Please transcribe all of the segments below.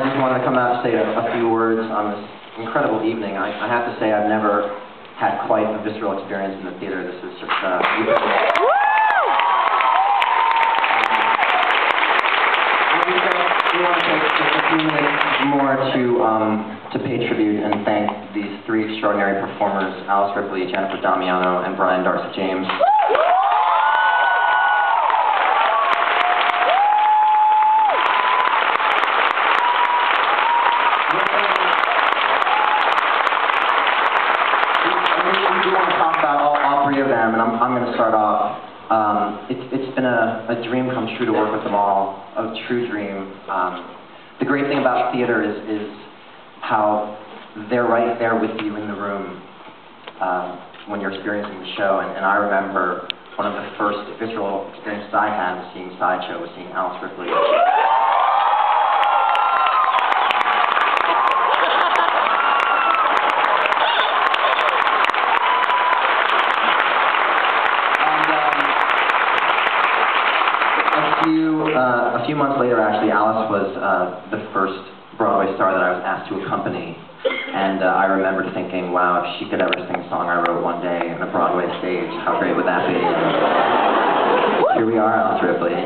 I just wanted to come out and say a few words on this incredible evening. I have to say I've never had quite a visceral experience in the theater. This is just beautiful. We want to take just a few minutes more to pay tribute and thank these three extraordinary performers, Alice Ripley, Jennifer Damiano, and Brian Darcy James. And I'm going to start off. It's been a dream come true to work with them all, a true dream. The great thing about theater is how they're right there with you in the room when you're experiencing the show. And I remember one of the first visceral experiences I had was seeing Sideshow, was seeing Alice Ripley. A few months later, actually, Alice was the first Broadway star that I was asked to accompany. And I remembered thinking, wow, if she could ever sing a song I wrote one day on a Broadway stage, how great would that be? And here we are, Alice Ripley.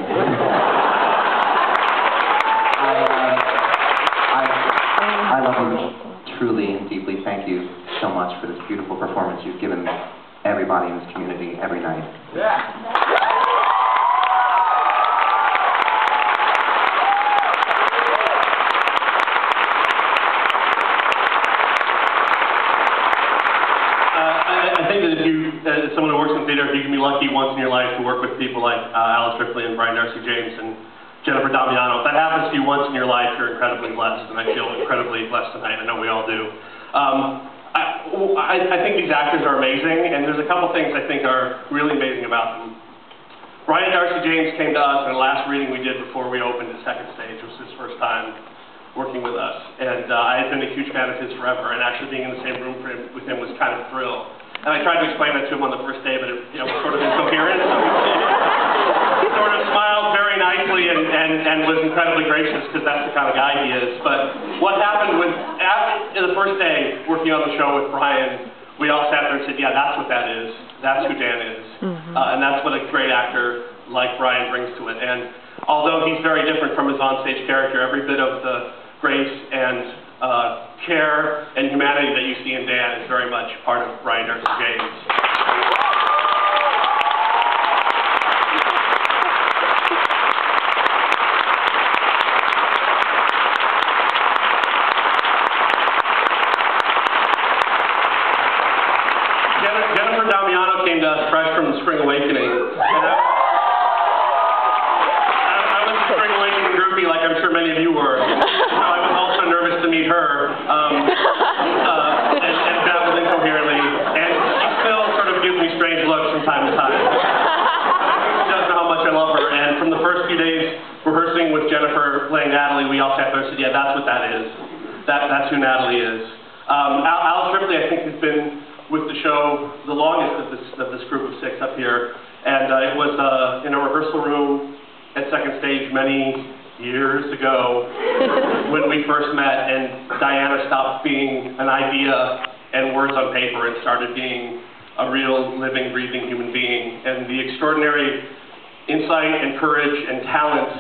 I love you truly and deeply. Thank you so much for this beautiful performance you've given everybody in this community every night. Yeah. I think that if you, as someone who works in theater, if you can be lucky once in your life to work with people like Alice Ripley and Brian Darcy James and Jennifer Damiano, if that happens to you once in your life, you're incredibly blessed, and I feel incredibly blessed tonight. I know we all do. I think these actors are amazing, and there's a couple things I think are really amazing about them. Brian Darcy James came to us in the last reading we did before we opened the second stage. It was his first time working with us, and I had been a huge fan of his forever, and actually being in the same room with him was kind of a thrill. And I tried to explain that to him on the first day, but it was sort of incoherent. So he sort of smiled very nicely and was incredibly gracious, because that's the kind of guy he is. But what happened was, after the first day working on the show with Brian, we all sat there and said, yeah, that's what that is. That's who Dan is. And that's what a great actor like Brian brings to it. And although he's very different from his onstage character, every bit of the grace and care and humanity that you see in Dan is very much part of Brian Darcy James. Jennifer Damiano came to us fresh from the Spring Awakening. And I was a Spring Awakening groupie, like I'm sure many of you were. I was also nervous to meet her, and babbled incoherently, and she still sort of gives me strange looks from time to time. She doesn't know how much I love her, and from the first few days rehearsing with Jennifer playing Natalie, we all sat there and said, yeah, that's what that is. That's who Natalie is. Alice Ripley, I think, has been with the show the longest of this group of six up here, and it was in a rehearsal room at second stage many years ago when we first met, and Diana stopped being an idea and words on paper and started being a real living, breathing human being. And the extraordinary insight and courage and talent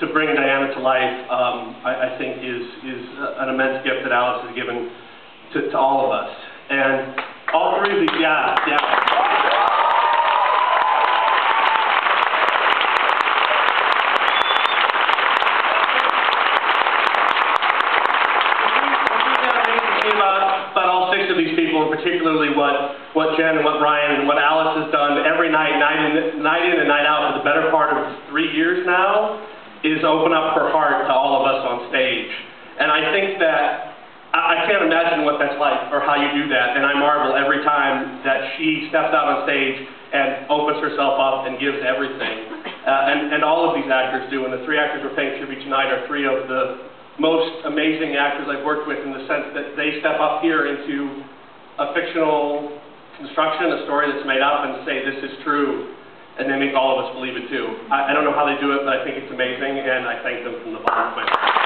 to bring Diana to life, I think is an immense gift that Alice has given to all of us. And all three of these, yeah. These people, and particularly what Jen and what Brian and what Alice has done every night in and night out for the better part of 3 years now, is open up her heart to all of us on stage. And I think that I can't imagine what that's like or how you do that, and I marvel every time that she steps out on stage and opens herself up and gives everything. And all of these actors do, and the three actors we're paying tribute tonight are three of the most amazing actors I've worked with, in the sense that they step up here into a fictional construction, a story that's made up, and say this is true, and they make all of us believe it too. I don't know how they do it, but I think it's amazing, and I thank them from the bottom of my heart.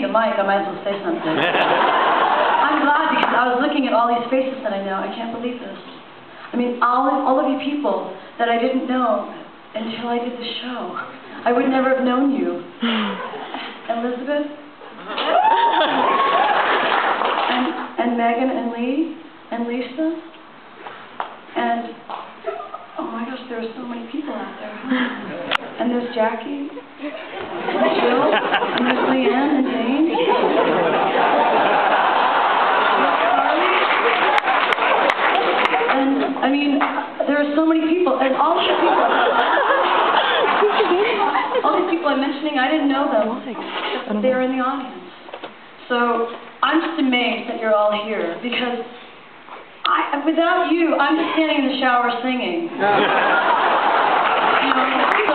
the mic, I might as well say something. I'm glad because I was looking at all these faces that I know. I can't believe this. I mean, all of you people that I didn't know until I did the show. I would never have known you. Elizabeth? and Megan and Lee and Lisa. And, oh my gosh, there are so many people out there. And there's Jackie, and Jill, and there's Leanne and Jane. And, I mean, there are so many people, and all these people I'm mentioning, I didn't know them. They're in the audience. So, I'm just amazed that you're all here, because without you, I'm just standing in the shower singing. You know, so